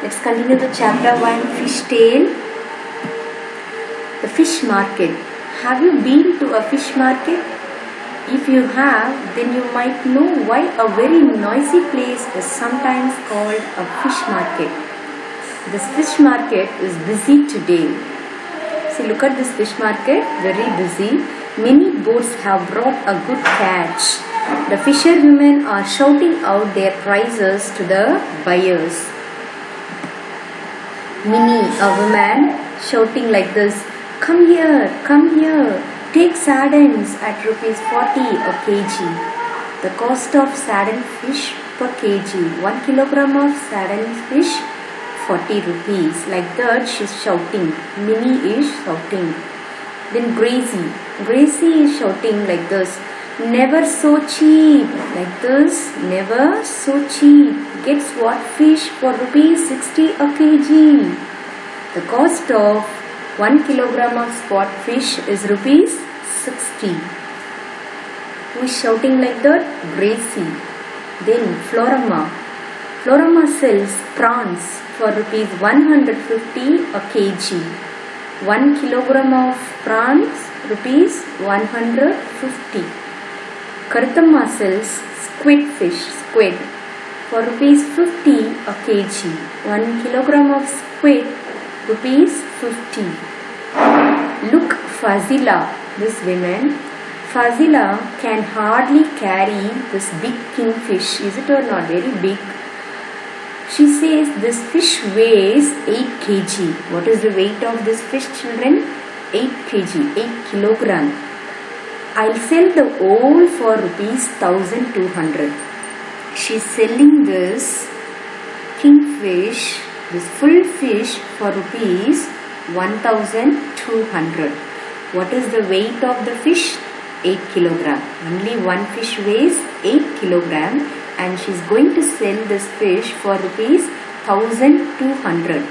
Let's continue the chapter 1, fish tale. The fish market. Have you been to a fish market? If you have, then you might know why a very noisy place is sometimes called a fish market. This fish market is busy today. See, look at this fish market, very busy. Many boats have brought a good catch. The fisherwomen are shouting out their prices to the buyers. Minnie, a woman, shouting like this, come here, take sardines at rupees 40 a kg. The cost of sardine fish per kg, 1 kilogram of sardine fish, 40 rupees. Like that she is shouting. Minnie is shouting. Then Gracie is shouting like this, never so cheap. Like this, never so cheap. Get sword fish for rupees 60 a kg. The cost of 1 kilogram of spot fish is rupees 60. Who is shouting like that? Gracie. Then Florama sells prawns for rupees 150 a kg. 1 kilogram of prawns rupees 150. Karutamma sells squid for rupees 50 a kg. 1 kilogram of squid rupees 50. Look, Fazila, this woman. Fazila can hardly carry this big kingfish. Is it or not? Very big. She says this fish weighs 8 kg. What is the weight of this fish, children? 8 kg, 8 kilogram. I'll sell the whole for rupees 1200. She's selling this kingfish, this full fish for rupees 1200. What is the weight of the fish? 8 kilogram. Only one fish weighs 8 kilogram and she is going to sell this fish for rupees 1200.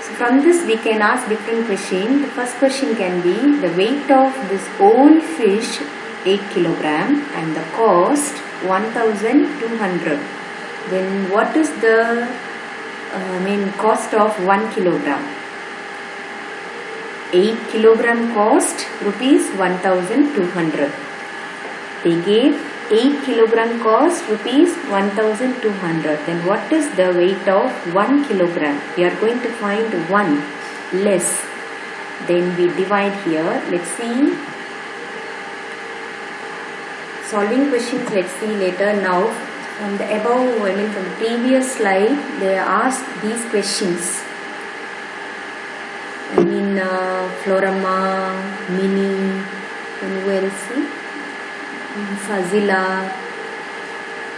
So from this we can ask different questions. The first question can be the weight of this whole fish 8 kilogram and the cost 1200. Then what is the cost of 1 kilogram? 8 kilogram cost rupees 1200. They gave 8 kilogram cost rupees 1200. Then what is the weight of 1 kilogram? We are going to find 1 less. Then we divide here. Let's see. Solving questions, let's see later. Now from the above, from the previous slide, they asked these questions. Florama, Minnie, and who else? Fazila,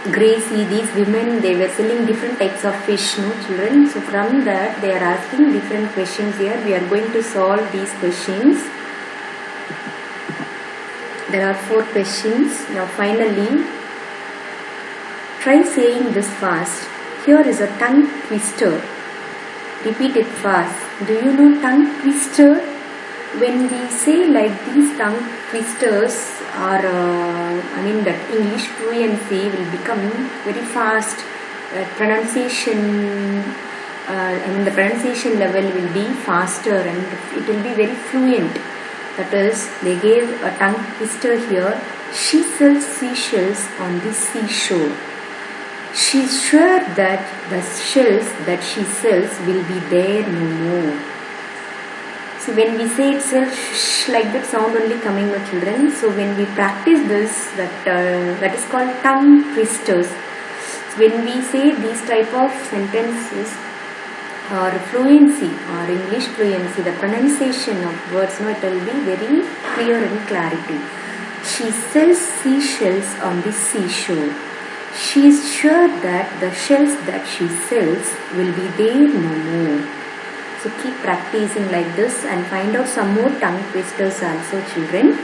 Gracie, these women, they were selling different types of fish, no children? So from that, they are asking different questions here. We are going to solve these questions. There are 4 questions. Now finally, try saying this fast. Here is a tongue twister. Repeat it fast. Do you know tongue twister? When we say like these tongue twisters are, that English fluency will become very fast. Pronunciation, the pronunciation level will be faster and it will be very fluent. That is, they gave a tongue twister here. She sells seashells on the seashore. She is sure that the shells that she sells will be there no more. So when we say itself like that sound only coming with children. So when we practice this, that is called tongue twisters. So when we say these type of sentences or fluency or English fluency, the pronunciation of words, it will be very clear and clarity. She sells seashells on the seashore. She is sure that the shells that she sells will be there no more. So keep practicing like this and find out some more tongue twisters also, children.